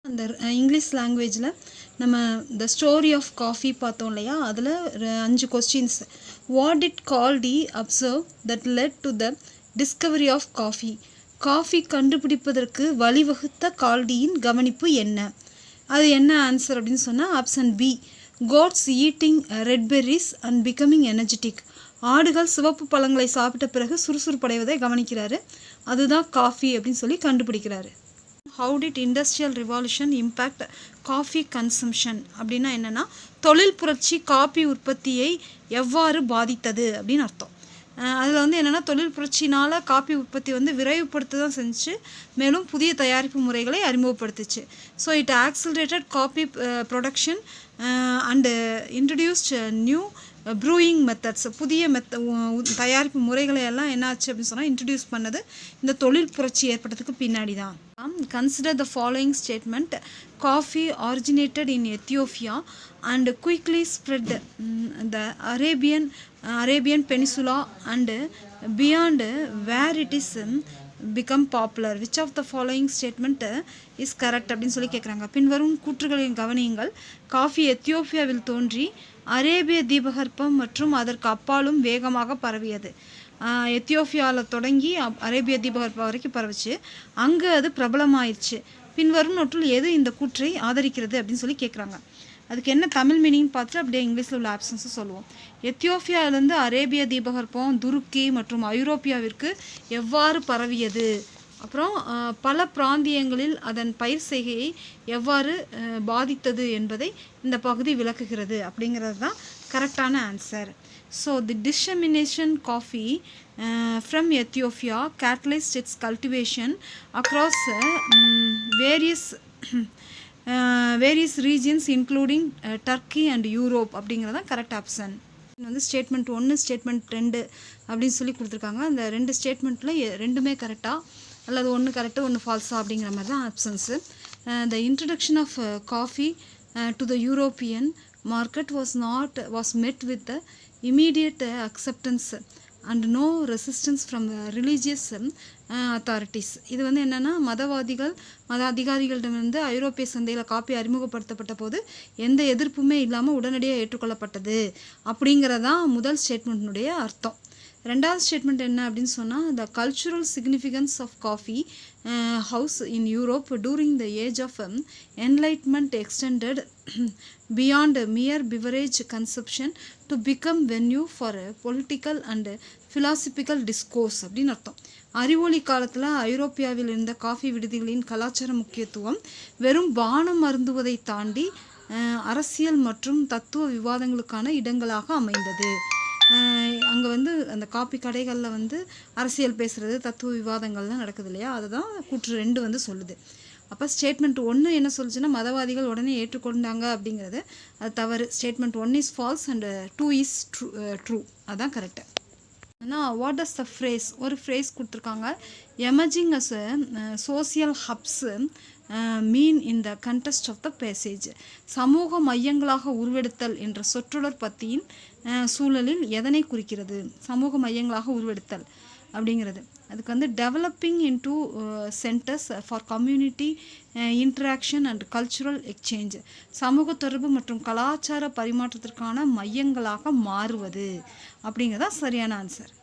அந்த இங்கிலீஷ் லாங்குவேஜில் நம்ம த ஸ்டோரி ஆஃப் காஃபி பார்த்தோம் இல்லையா, அதில் 5 questions. What did Kaldi observe that led to the discovery of coffee? Coffee கண்டுபிடிப்பதற்கு வழிவகுத்த கால்டியின் கவனிப்பு என்ன? அது என்ன ஆன்சர் அப்படின்னு சொன்னால் option B, goats eating red berries and becoming energetic. ஆடுகள் சிவப்பு பழங்களை சாப்பிட்ட பிறகு சுறுசுறுப்படைவதை கவனிக்கிறாரு. அதுதான் காஃபி அப்படின்னு சொல்லி கண்டுபிடிக்கிறாரு. How did industrial revolution impact coffee consumption அப்படின்னா என்னென்னா, தொழில் புரட்சி காஃபி உற்பத்தியை எவ்வாறு பாதித்தது அப்படின்னு அர்த்தம். அதில் வந்து என்னென்னா, தொழில் புரட்சினால் காஃபி உற்பத்தி வந்து விரைவுபடுத்த தான் செஞ்சு, மேலும் புதிய தயாரிப்பு முறைகளை அறிமுகப்படுத்துச்சு. So it accelerated coffee production and introduced new brewing methods. புதிய தயாரிப்பு முறைகளை எல்லாம் என்னாச்சு அப்படின்னு சொன்னால் இன்ட்ரடியூஸ் பண்ணது இந்த தொழில் புரட்சி ஏற்பட்டதுக்கு பின்னாடி தான். Consider the following statement. Coffee originated in Ethiopia and quickly spread the Arabian Peninsula and beyond, where it is become popular. Which of the following statement is correct அப்படின்னு சொல்லி கேட்குறாங்க. பின்வரும் கூற்றுகளின் கவனியுங்கள். காஃபி எத்தியோப்பியாவில் தோன்றி அரேபிய தீபகற்பம் மற்றும் அதற்கு அப்பாலும் வேகமாக பரவியது. எத்தியோப்பியாவில் தொடங்கி அரேபிய தீபகற்பம் வரைக்கும் பரவிச்சு. அங்கே அது பிரபலமாயிடுச்சு. பின்வரும் நோட்டில் எது இந்த கூற்றை ஆதரிக்கிறது அப்படின்னு சொல்லி கேட்குறாங்க. அதுக்கு என்ன தமிழ் மீனிங் பார்த்துட்டு அப்படியே இங்கிலீஷில் உள்ள ஆப்ஷன்ஸும் சொல்லுவோம். எத்தியோப்பியாவிலேருந்து அரேபிய தீபகற்பம் துருக்கி மற்றும் ஐரோப்பியாவிற்கு எவ்வாறு பரவியது, அப்புறம் பல பிராந்தியங்களில் அதன் பயிர் செய்கையை எவ்வாறு பாதித்தது என்பதை இந்த பகுதி விளக்குகிறது அப்படிங்கிறது தான் கரெக்டான answer. So the dissemination coffee from Ethiopia catalyzed its cultivation across various regions including Turkey and Europe அப்படிங்கிறதான் கரெக்ட் ஆப்ஷன். வந்து ஸ்டேட்மெண்ட் 1 ஸ்டேட்மெண்ட் 2 அப்படின்னு சொல்லி கொடுத்துருக்காங்க. அந்த 2 ஸ்டேட்மெண்ட்டில் ரெண்டுமே கரெக்டாக அல்லது ஒன்று கரெக்டாக ஒன்று ஃபால்ஸா அப்படிங்கிற மாதிரி தான் options. The introduction of coffee to the European market was met with the immediate acceptance and no resistance from religious authorities. இது வந்து என்னென்னா, மத அதிகாரிகளிடமிருந்து ஐரோப்பிய சந்தையில் காப்பி அறிமுகப்படுத்தப்பட்ட போது எந்த எதிர்ப்புமே இல்லாமல் உடனடியாக ஏற்றுக்கொள்ளப்பட்டது அப்படிங்கிறதான் முதல் ஸ்டேட்மெண்ட்னுடைய அர்த்தம். ரெண்டாவது ஸ்டேட்மெண்ட் என்ன அப்படின்னு சொன்னால், the cultural significance of coffee house in Europe during the age of enlightenment extended beyond mere beverage consumption to become venue for political and philosophical discourse அப்படின்னு அர்த்தம். அறிவொளி காலத்தில் ஐரோப்பியாவில் இருந்த காஃபி விடுதிகளின் கலாச்சார முக்கியத்துவம் வெறும் பானம் அருந்துவதை தாண்டி அரசியல் மற்றும் தத்துவ விவாதங்களுக்கான இடங்களாக அமைந்தது. அங்கே வந்து அந்த காப்பி கடைகளில் வந்து அரசியல் பேசுகிறது, தத்துவ விவாதங்கள்லாம் நடக்குது இல்லையா, அதுதான் கூற்று 2 வந்து சொல்லுது. அப்போ ஸ்டேட்மெண்ட் 1 என்ன சொல்லுச்சுன்னா, மதவாதிகள் உடனே ஏற்றுக்கொண்டாங்க அப்படிங்கிறது அது தவறு. Statement 1 is false and 2 is true. அதுதான் கரெக்டு. ஆனால் வாட் டஸ் த ஃப்ரேஸ், ஒரு ஃப்ரேஸ் கொடுத்துருக்காங்க. Emerging as social hubs mean in the context of the passage. சமூக மையங்களாக உருவெடுத்தல் என்ற சொற்றொடர் பத்தியின் சூழலில் எதனை குறிக்கிறது? சமூக மையங்களாக உருவெடுத்தல் அப்படிங்கிறது அதுக்கு வந்து developing into centres for community interaction and cultural exchange. சமூக தொடர்பு மற்றும் கலாச்சார பரிமாற்றத்திற்கான மையங்களாக மாறுவது அப்படிங்கிறதா சரியான ஆன்சர்.